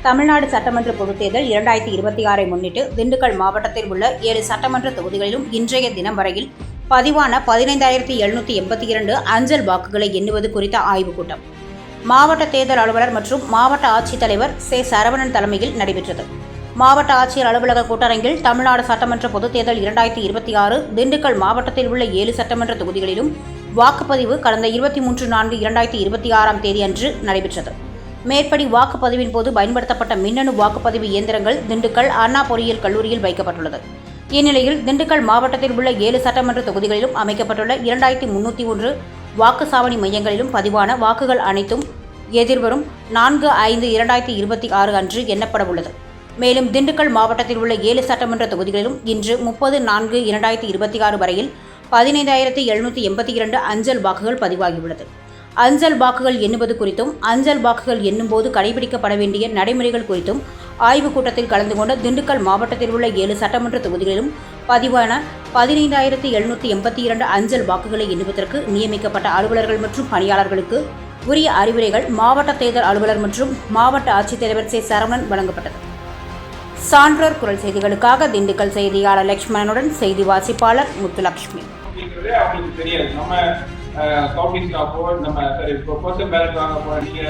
தமிழ்நாடு சட்டமன்ற பொதுத் தேர்தல் 2026 முன்னிட்டு திண்டுக்கல் மாவட்டத்தில் உள்ள 7 சட்டமன்ற தொகுதிகளிலும் இன்றைய தினம் வரையில் பதிவான 15,782 அஞ்சல் வாக்குகளை எண்ணுவது குறித்த ஆய்வுக் கூட்டம் மாவட்ட தேர்தல் அலுவலர் மற்றும் மாவட்ட ஆட்சித்தலைவர் சரவணன் தலைமையில் நடைபெற்றது. மாவட்ட ஆட்சியர் அலுவலக கூட்டரங்கில் தமிழ்நாடு சட்டமன்ற பொதுத் தேர்தல் 2026 திண்டுக்கல் மாவட்டத்தில் உள்ள 7 சட்டமன்ற தொகுதிகளிலும் வாக்குப்பதிவு கடந்த 23/4/2026 தேதி அன்று நடைபெற்றது. மேற்படி வாக்குப்பதிவின் போது பயன்படுத்தப்பட்ட மின்னணு வாக்குப்பதிவு இயந்திரங்கள் திண்டுக்கல் அண்ணா பொறியியல் கல்லூரியில் வைக்கப்பட்டுள்ளது. இந்நிலையில் திண்டுக்கல் மாவட்டத்தில் உள்ள 7 சட்டமன்ற தொகுதிகளிலும் அமைக்கப்பட்டுள்ள 2301 வாக்குச்சாவடி மையங்களிலும் பதிவான வாக்குகள் அனைத்தும் எதிர்வரும் 4/5/2026 அன்று எண்ணப்பட உள்ளது. மேலும் திண்டுக்கல் மாவட்டத்தில் உள்ள 7 சட்டமன்ற தொகுதிகளிலும் இன்று 30/4/2026 வரையில் 15,782 அஞ்சல் வாக்குகள் பதிவாகியுள்ளது. அஞ்சல் வாக்குகள் எண்ணுவது குறித்தும் அஞ்சல் வாக்குகள் எண்ணும்போது கடைபிடிக்கப்பட வேண்டிய நடைமுறைகள் குறித்தும் ஆய்வுக் கூட்டத்தில் கலந்து கொண்ட திண்டுக்கல் மாவட்டத்தில் உள்ள 7 சட்டமன்ற தொகுதிகளிலும் பதிவான 15,782 அஞ்சல் வாக்குகளை எண்ணுவதற்கு நியமிக்கப்பட்ட அலுவலர்கள் மற்றும் பணியாளர்களுக்கு உரிய அறிவுரைகள் மாவட்ட தேர்தல் அலுவலர் மற்றும் மாவட்ட ஆட்சித்தலைவர் சரவணன் வழங்கப்பட்டது. சான்றோர் குரல் செய்திகளுக்காக திண்டுக்கல் செய்தியாளர் லட்சுமணனுடன் செய்தி வாசிப்பாளர் முத்துலட்சுமி. கவுண்டிங் ஸ்டாஃபோ நம்ம பர்சன் பேலட் வாங்க போறீங்க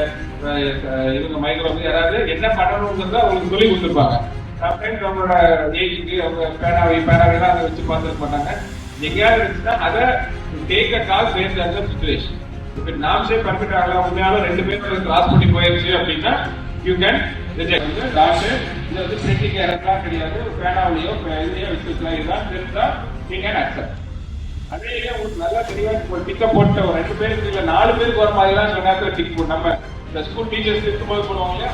இவங்க மைக்ரோ யாராவது என்ன பண்ணணுங்கிறத அவங்களுக்கு சொல்லி கொடுத்துருப்பாங்க. சம்டைம்ஸ் அவங்களோட ஏஜுக்கு அவங்க பேனாவையெல்லாம் அதை வச்சு பார்த்துருக்க மாட்டாங்க. எங்கேயாவது இருந்துச்சுன்னா அதை take a call based on the situation. இப்போ நாம்ஸே பர்ஃபெக்ட் ஆகலாம், உண்மையாலும் 2 பேரும் கிராஸ் பண்ணி போயிருச்சு அப்படின்னா யூ கேன் ரிஜெக்ட். டாக்டர் இது வந்து பிரிண்டிங் எரர்லாம் கிடையாது, பேனாவிலையோ இதுலையோ வச்சுக்கலாம், இதுதான் தெரிஞ்சா யூ கேன் அக்செப்ட். அதே உங்களுக்கு நல்லா தெளிவா ஒரு டிக்க போட்டு ஒரு 2 பேருக்கு இல்ல 4 பேருக்கு வர மாதிரி எல்லாம் சொன்னாக்க டிக் போட்டு நம்ம இந்த ஸ்கூல் டீச்சர்ஸ் இருக்கும்போது போடுவாங்க இல்லையா,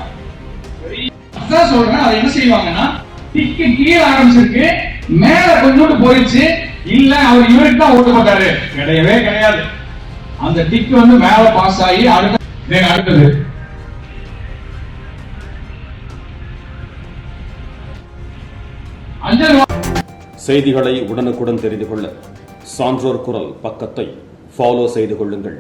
அதான் சொல்றேன். அதை என்ன செய்வாங்கன்னா டிக்கு கீழே ஆரம்பிச்சிருக்கு, மேல கொஞ்சோண்டு போயிடுச்சு, இல்ல அவர் இவருக்கு தான் ஓட்டு போட்டாரு, கிடையவே கிடையாது. அந்த டிக்கு வந்து மேல பாஸ் ஆகி அடுத்தது அஞ்சல். செய்திகளை உடனுக்குடன் தெரிந்து கொள்ள சான்றோர் குரல் பக்கத்தை ஃபாலோ செய்து கொள்ளுங்கள்.